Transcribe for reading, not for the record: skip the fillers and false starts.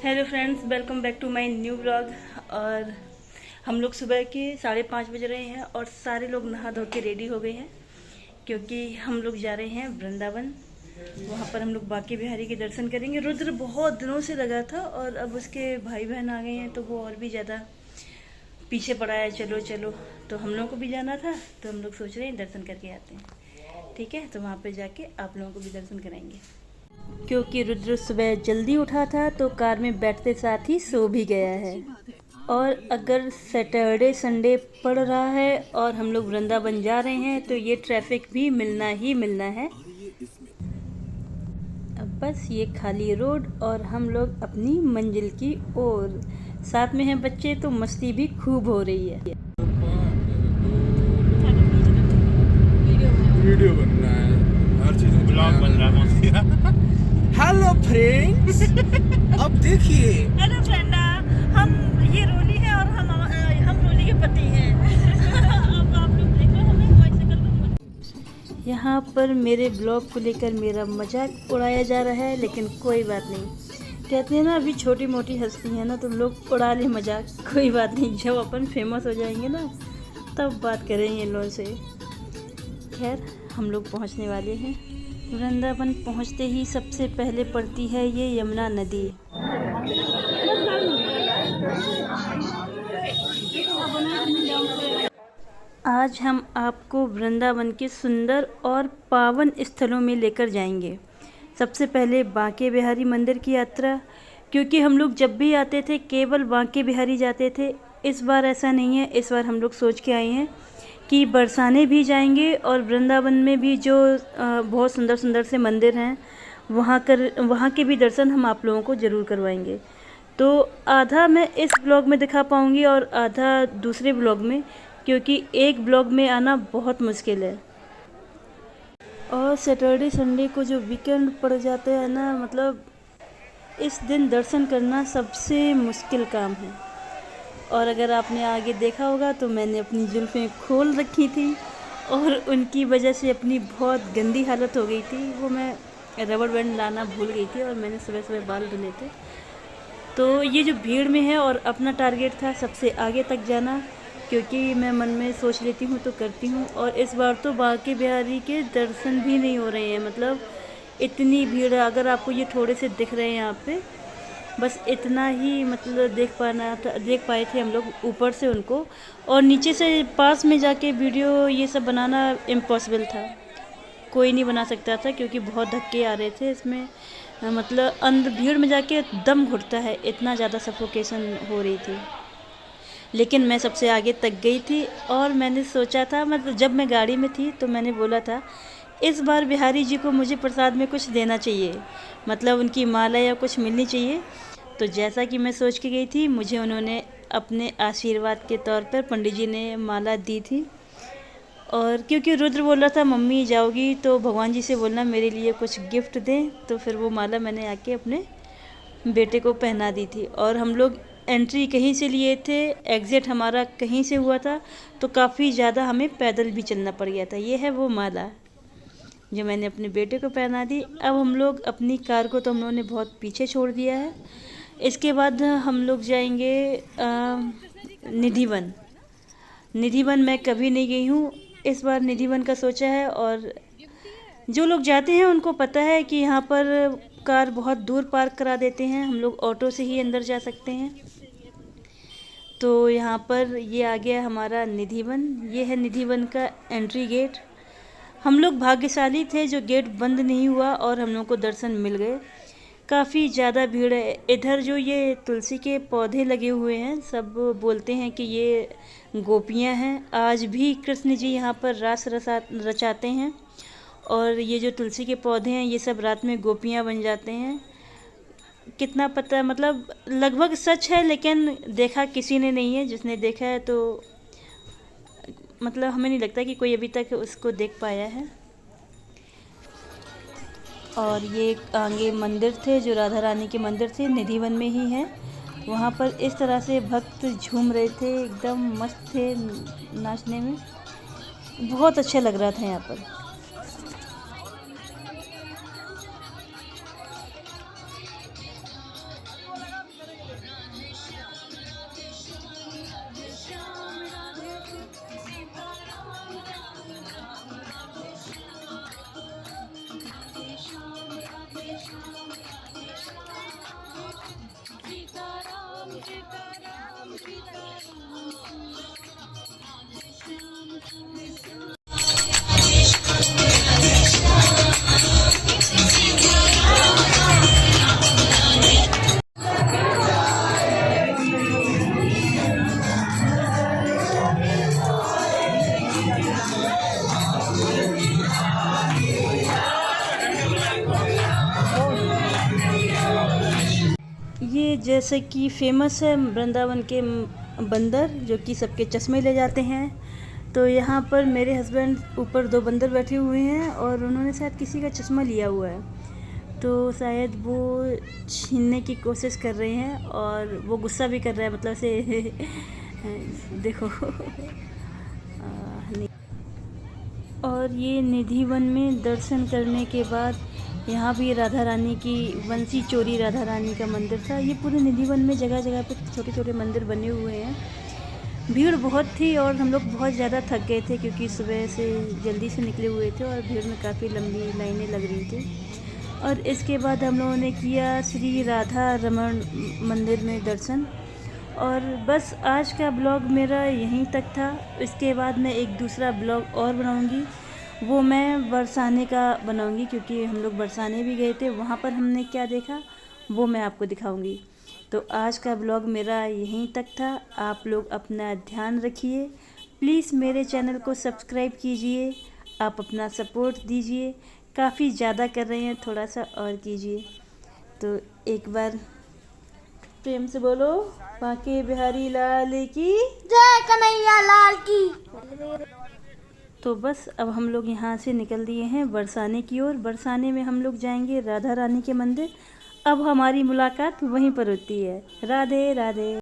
Hello friends, welcome back to my new blog. और हम लोग सुबह के 5:30 बज रहे हैं और सारे लोग नहा धो के रेडी हो गए हैं क्योंकि हम लोग जा रहे हैं वृंदावन। वहाँ पर हम लोग बांके बिहारी के दर्शन करेंगे। रुद्र बहुत दिनों से लगा था और अब उसके भाई बहन आ गए हैं तो वो और भी ज़्यादा पीछे पड़ा है। चलो चलो, तो हम लोगों को भी जाना था तो हम लोग सोच रहे हैं दर्शन करके आते हैं। ठीक है, तो वहाँ पर जाके आप लोगों को भी दर्शन कराएंगे। क्योंकि रुद्र सुबह जल्दी उठा था तो कार में बैठते साथ ही सो भी गया है। और अगर सैटरडे संडे पड़ रहा है और हम लोग वृंदावन जा रहे हैं तो ये ट्रैफिक भी मिलना ही मिलना है। अब बस ये खाली रोड और हम लोग अपनी मंजिल की ओर। साथ में हैं बच्चे तो मस्ती भी खूब हो रही है। वीडियो बन रहा है, हर चीज में ब्लॉग बन रहा है। हेलो फ्रेंड्स, अब देखिए। हेलो फ्रेंडा, हम ये रोली है और हम रोली के पति हैं। अब आप लोग देखो हमें बाइसिकल पर। यहाँ पर मेरे ब्लॉग को लेकर मेरा मजाक उड़ाया जा रहा है, लेकिन कोई बात नहीं। कहते हैं ना, अभी छोटी मोटी हस्ती है ना, तुम लोग उड़ा ले मजाक, कोई बात नहीं। जब अपन फेमस हो जाएंगे ना तब बात करेंगे इन लोगों से। खैर, हम लोग पहुँचने वाले हैं। वृंदावन पहुंचते ही सबसे पहले पड़ती है ये यमुना नदी। आज हम आपको वृंदावन के सुंदर और पावन स्थलों में लेकर जाएंगे। सबसे पहले बांके बिहारी मंदिर की यात्रा, क्योंकि हम लोग जब भी आते थे केवल बांके बिहारी जाते थे। इस बार ऐसा नहीं है, इस बार हम लोग सोच के आए हैं कि बरसाने भी जाएंगे और वृंदावन में भी जो बहुत सुंदर सुंदर से मंदिर हैं वहाँ के भी दर्शन हम आप लोगों को ज़रूर करवाएंगे। तो आधा मैं इस ब्लॉग में दिखा पाऊँगी और आधा दूसरे ब्लॉग में, क्योंकि एक ब्लॉग में आना बहुत मुश्किल है। और सैटरडे संडे को जो वीकेंड पड़ जाते हैं ना, मतलब इस दिन दर्शन करना सबसे मुश्किल काम है। और अगर आपने आगे देखा होगा तो मैंने अपनी जुल्फ़ें खोल रखी थी और उनकी वजह से अपनी बहुत गंदी हालत हो गई थी। वो मैं रबड़ बैंड लाना भूल गई थी और मैंने सुबह सुबह बाल धुले थे। तो ये जो भीड़ में है, और अपना टारगेट था सबसे आगे तक जाना, क्योंकि मैं मन में सोच लेती हूँ तो करती हूँ। और इस बार तो बांके बिहारी के दर्शन भी नहीं हो रहे हैं, मतलब इतनी भीड़ है। अगर आपको ये थोड़े से दिख रहे हैं यहाँ पे, बस इतना ही मतलब देख पाए थे हम लोग ऊपर से उनको, और नीचे से पास में जाके वीडियो ये सब बनाना इम्पॉसिबल था। कोई नहीं बना सकता था क्योंकि बहुत धक्के आ रहे थे इसमें। मतलब अंदर भीड़ में जाके दम घुटता है, इतना ज़्यादा सफोकेशन हो रही थी। लेकिन मैं सबसे आगे तक गई थी और मैंने सोचा था, मतलब जब मैं गाड़ी में थी तो मैंने बोला था इस बार बिहारी जी को मुझे प्रसाद में कुछ देना चाहिए, मतलब उनकी माला या कुछ मिलनी चाहिए। तो जैसा कि मैं सोच के गई थी, मुझे उन्होंने अपने आशीर्वाद के तौर पर पंडित जी ने माला दी थी। और क्योंकि रुद्र बोल रहा था मम्मी जाओगी तो भगवान जी से बोलना मेरे लिए कुछ गिफ्ट दें, तो फिर वो माला मैंने आके अपने बेटे को पहना दी थी। और हम लोग एंट्री कहीं से लिए थे, एग्ज़िट हमारा कहीं से हुआ था, तो काफ़ी ज़्यादा हमें पैदल भी चलना पड़ गया था। ये है वो माला जो मैंने अपने बेटे को पहना दी। अब हम लोग अपनी कार को तो हम लोगों ने बहुत पीछे छोड़ दिया है। इसके बाद हम लोग जाएंगे निधिवन। निधिवन मैं कभी नहीं गई हूँ, इस बार निधिवन का सोचा है। और जो लोग जाते हैं उनको पता है कि यहाँ पर कार बहुत दूर पार्क करा देते हैं, हम लोग ऑटो से ही अंदर जा सकते हैं। तो यहाँ पर ये आ गया हमारा निधिवन। ये है निधिवन का एंट्री गेट। हम लोग भाग्यशाली थे जो गेट बंद नहीं हुआ और हम लोग को दर्शन मिल गए। काफ़ी ज़्यादा भीड़ है इधर। जो ये तुलसी के पौधे लगे हुए हैं, सब बोलते हैं कि ये गोपियाँ हैं। आज भी कृष्ण जी यहाँ पर रास रचाते हैं, और ये जो तुलसी के पौधे हैं ये सब रात में गोपियाँ बन जाते हैं। कितना पता, मतलब लगभग सच है, लेकिन देखा किसी ने नहीं है। जिसने देखा है तो मतलब हमें नहीं लगता कि कोई अभी तक उसको देख पाया है। और ये आगे मंदिर थे जो राधा रानी के मंदिर थे, निधिवन में ही है। वहाँ पर इस तरह से भक्त झूम रहे थे, एकदम मस्त थे नाचने में, बहुत अच्छा लग रहा था यहाँ पर। ये जैसे कि फेमस है वृंदावन के बंदर, जो कि सबके चश्मे ले जाते हैं। तो यहाँ पर मेरे हस्बैंड ऊपर 2 बंदर बैठे हुए हैं और उन्होंने शायद किसी का चश्मा लिया हुआ है, तो शायद वो छीनने की कोशिश कर रहे हैं और वो गुस्सा भी कर रहा है, मतलब से देखो। और ये निधि वन में दर्शन करने के बाद यहाँ भी राधा रानी की वंशी चोरी राधा रानी का मंदिर था। ये पूरे निधि वन में जगह जगह पे छोटे छोटे मंदिर बने हुए हैं। भीड़ बहुत थी और हम लोग बहुत ज़्यादा थक गए थे, क्योंकि सुबह से जल्दी से निकले हुए थे और भीड़ में काफ़ी लंबी लाइनें लग रही थी। और इसके बाद हम लोगों ने किया श्री राधा रमण मंदिर में दर्शन। और बस आज का ब्लॉग मेरा यहीं तक था। इसके बाद मैं एक दूसरा ब्लॉग और बनाऊंगी, वो मैं बरसाने का बनाऊंगी, क्योंकि हम लोग बरसाने भी गए थे, वहाँ पर हमने क्या देखा वो मैं आपको दिखाऊंगी। तो आज का ब्लॉग मेरा यहीं तक था। आप लोग अपना ध्यान रखिए, प्लीज़ मेरे चैनल को सब्सक्राइब कीजिए, आप अपना सपोर्ट दीजिए, काफ़ी ज़्यादा कर रहे हैं, थोड़ा सा और कीजिए। तो एक बार प्रेम से बोलो, बांके बिहारी लाल की जय कन्हैया लाल की। तो बस अब हम लोग यहाँ से निकल दिए हैं बरसाने की ओर। बरसाने में हम लोग जाएंगे राधा रानी के मंदिर। अब हमारी मुलाकात वहीं पर होती है। राधे राधे।